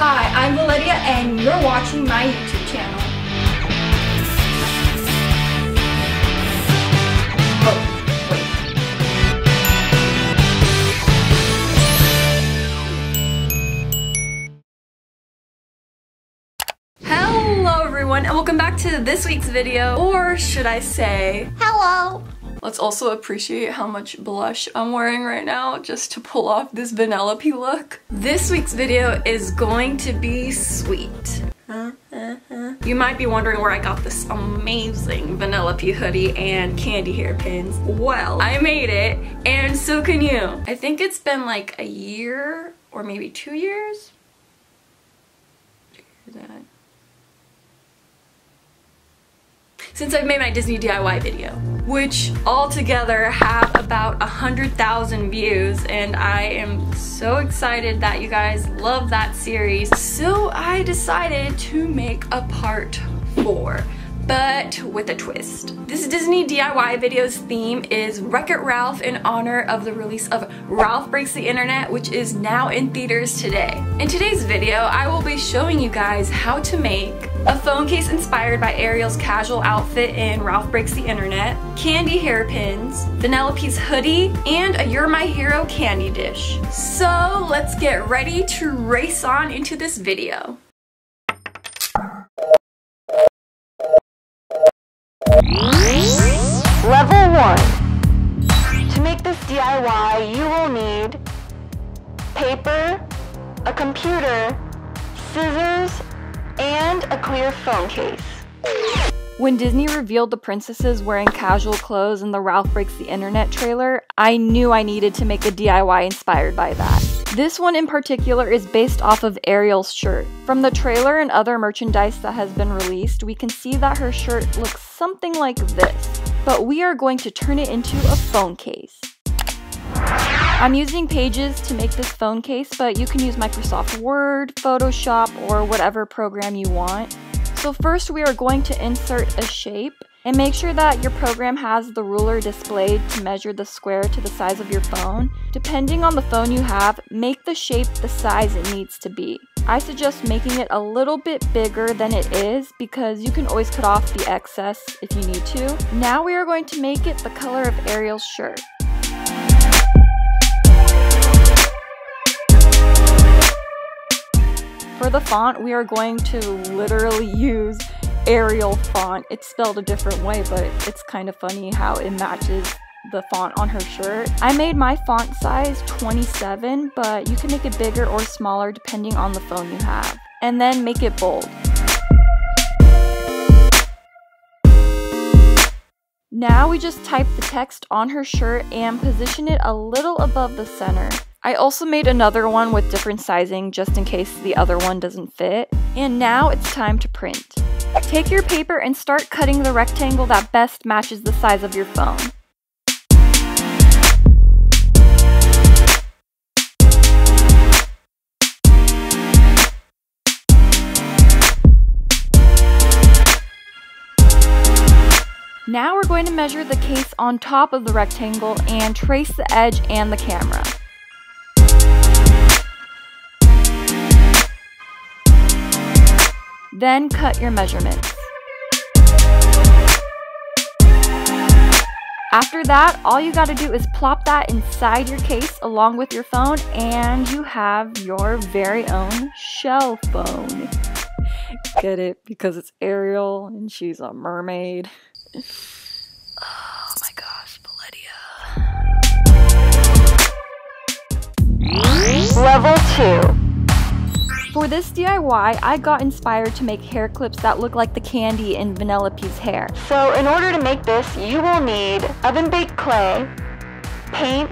Hi, I'm Valeria and you're watching my YouTube channel. Hello everyone and welcome back to this week's video, or should I say, hello! Let's also appreciate how much blush I'm wearing right now just to pull off this Vanellope look. This week's video is going to be sweet. You might be wondering where I got this amazing Vanellope hoodie and candy hairpins. Well, I made it, and so can you. I think it's been like a year or maybe 2 years. Did you hear that? Since I've made my Disney DIY video, which altogether have about 100,000 views, and I am so excited that you guys love that series. So I decided to make a part 4. But with a twist. This Disney DIY video's theme is Wreck-It Ralph in honor of the release of Ralph Breaks the Internet, which is now in theaters today. In today's video, I will be showing you guys how to make a phone case inspired by Ariel's casual outfit in Ralph Breaks the Internet, candy hairpins, Vanellope's hoodie, and a You're My Hero candy dish. So let's get ready to race on into this video. Level 1. To make this DIY, you will need paper, a computer, scissors, and a clear phone case. When Disney revealed the princesses wearing casual clothes in the Ralph Breaks the Internet trailer, I knew I needed to make a DIY inspired by that. This one in particular is based off of Ariel's shirt. From the trailer and other merchandise that has been released, we can see that her shirt looks something like this, but we are going to turn it into a phone case. I'm using Pages to make this phone case, but you can use Microsoft Word, Photoshop, or whatever program you want. So first we are going to insert a shape, and make sure that your program has the ruler displayed to measure the square to the size of your phone. Depending on the phone you have, make the shape the size it needs to be. I suggest making it a little bit bigger than it is because you can always cut off the excess if you need to. Now we are going to make it the color of Ariel's shirt. For the font, we are going to literally use Ariel font. It's spelled a different way, but it's kind of funny how it matches the font on her shirt. I made my font size 27, but you can make it bigger or smaller depending on the phone you have. And then make it bold. Now we just type the text on her shirt and position it a little above the center. I also made another one with different sizing just in case the other one doesn't fit. And now it's time to print. Take your paper and start cutting the rectangle that best matches the size of your phone. Now we're going to measure the case on top of the rectangle and trace the edge and the camera. Then cut your measurements. After that, all you gotta do is plop that inside your case along with your phone, and you have your very own shell phone. Get it? Because it's Ariel and she's a mermaid. Oh my gosh, Valeria. Level 2. For this DIY, I got inspired to make hair clips that look like the candy in Vanellope's hair. So in order to make this, you will need oven-baked clay, paint,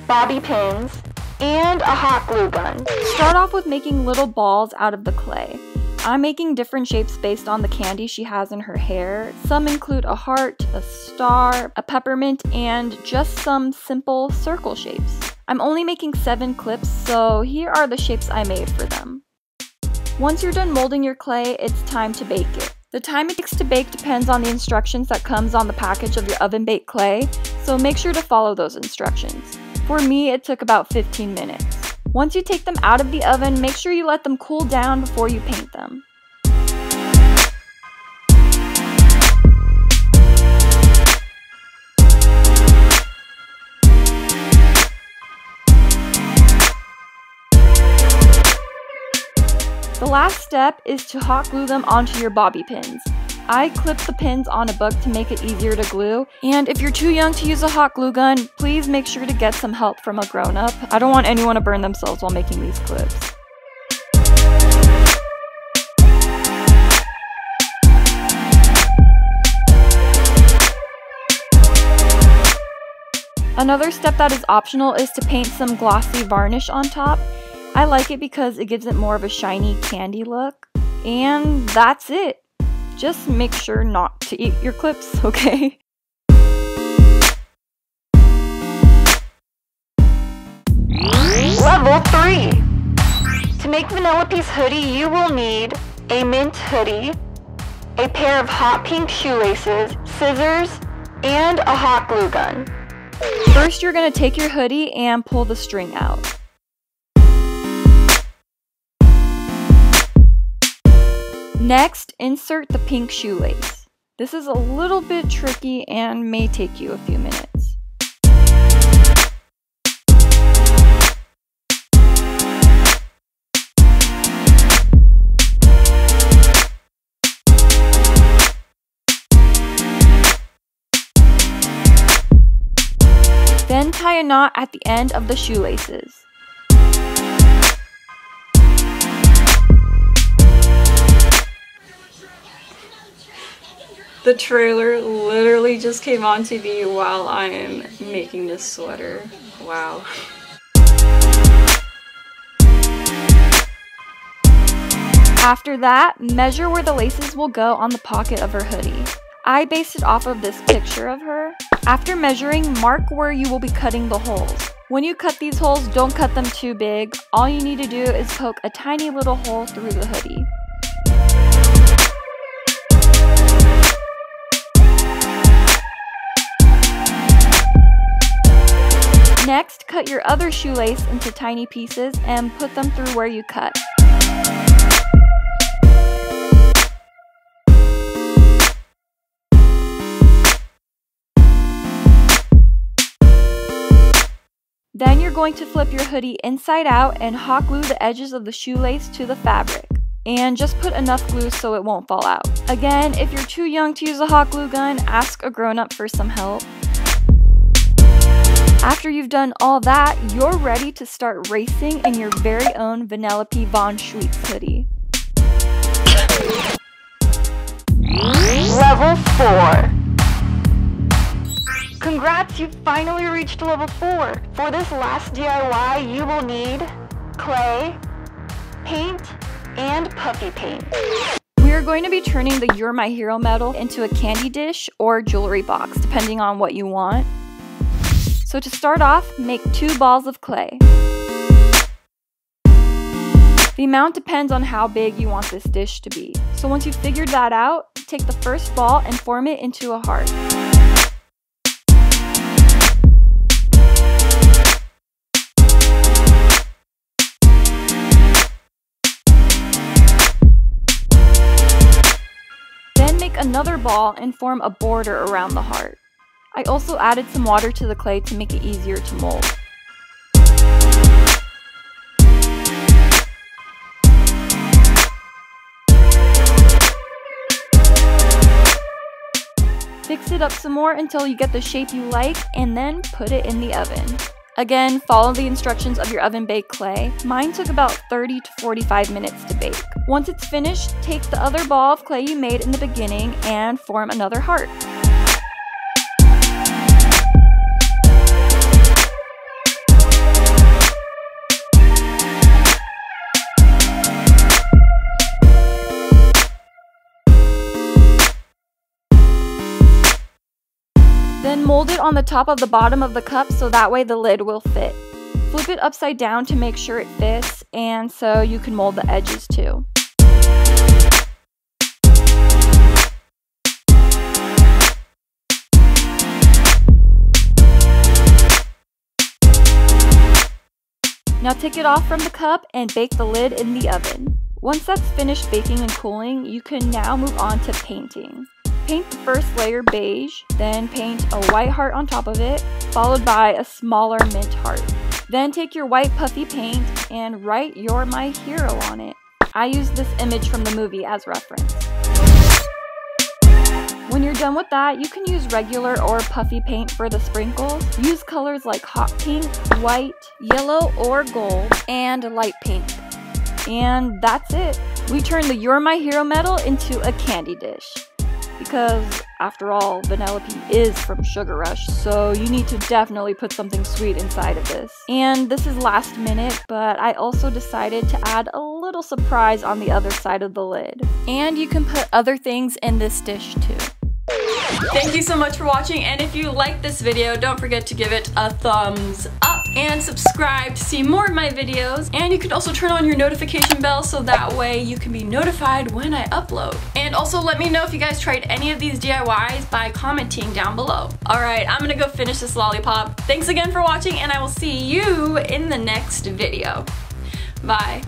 bobby pins, and a hot glue gun. Start off with making little balls out of the clay. I'm making different shapes based on the candy she has in her hair. Some include a heart, a star, a peppermint, and just some simple circle shapes. I'm only making 7 clips, so here are the shapes I made for them. Once you're done molding your clay, it's time to bake it. The time it takes to bake depends on the instructions that comes on the package of your oven-baked clay, so make sure to follow those instructions. For me, it took about 15 minutes. Once you take them out of the oven, make sure you let them cool down before you paint them. The last step is to hot glue them onto your bobby pins. I clip the pins on a book to make it easier to glue, and if you're too young to use a hot glue gun, please make sure to get some help from a grown-up. I don't want anyone to burn themselves while making these clips. Another step that is optional is to paint some glossy varnish on top. I like it because it gives it more of a shiny candy look. And that's it. Just make sure not to eat your clips, okay? Level 3. To make Vanellope's hoodie, you will need a mint hoodie, a pair of hot pink shoelaces, scissors, and a hot glue gun. First, you're going to take your hoodie and pull the string out. Next, insert the pink shoelace. This is a little bit tricky and may take you a few minutes. Then tie a knot at the end of the shoelaces. The trailer literally just came on TV while I am making this sweater. Wow. After that, measure where the laces will go on the pocket of her hoodie. I based it off of this picture of her. After measuring, mark where you will be cutting the holes. When you cut these holes, don't cut them too big. All you need to do is poke a tiny little hole through the hoodie. Next, cut your other shoelace into tiny pieces and put them through where you cut. Then you're going to flip your hoodie inside out and hot glue the edges of the shoelace to the fabric. And just put enough glue so it won't fall out. Again, if you're too young to use a hot glue gun, ask a grown-up for some help. After you've done all that, you're ready to start racing in your very own Vanellope Von Schweetz hoodie. Level 4. Congrats, you finally reached level 4. For this last DIY, you will need clay, paint, and puffy paint. We are going to be turning the You're My Hero medal into a candy dish or jewelry box, depending on what you want. So to start off, make 2 balls of clay. The amount depends on how big you want this dish to be. So once you've figured that out, take the first ball and form it into a heart. Then make another ball and form a border around the heart. I also added some water to the clay to make it easier to mold. Fix it up some more until you get the shape you like, and then put it in the oven. Again, follow the instructions of your oven-baked clay. Mine took about 30 to 45 minutes to bake. Once it's finished, take the other ball of clay you made in the beginning and form another heart. Then mold it on the top of the bottom of the cup so that way the lid will fit. Flip it upside down to make sure it fits, and so you can mold the edges too. Now take it off from the cup and bake the lid in the oven. Once that's finished baking and cooling, you can now move on to painting. Paint the first layer beige, then paint a white heart on top of it, followed by a smaller mint heart. Then take your white puffy paint and write "You're My Hero" on it. I used this image from the movie as reference. When you're done with that, you can use regular or puffy paint for the sprinkles. Use colors like hot pink, white, yellow, or gold, and light pink. And that's it. We turned the "You're My Hero" medal into a candy dish. Because, after all, Vanellope is from Sugar Rush, so you need to definitely put something sweet inside of this. And this is last minute, but I also decided to add a little surprise on the other side of the lid. And you can put other things in this dish too. Thank you so much for watching, and if you liked this video, don't forget to give it a thumbs up and subscribe to see more of my videos. And you can also turn on your notification bell so that way you can be notified when I upload. And also let me know if you guys tried any of these DIYs by commenting down below. Alright, I'm gonna go finish this lollipop. Thanks again for watching, and I will see you in the next video. Bye.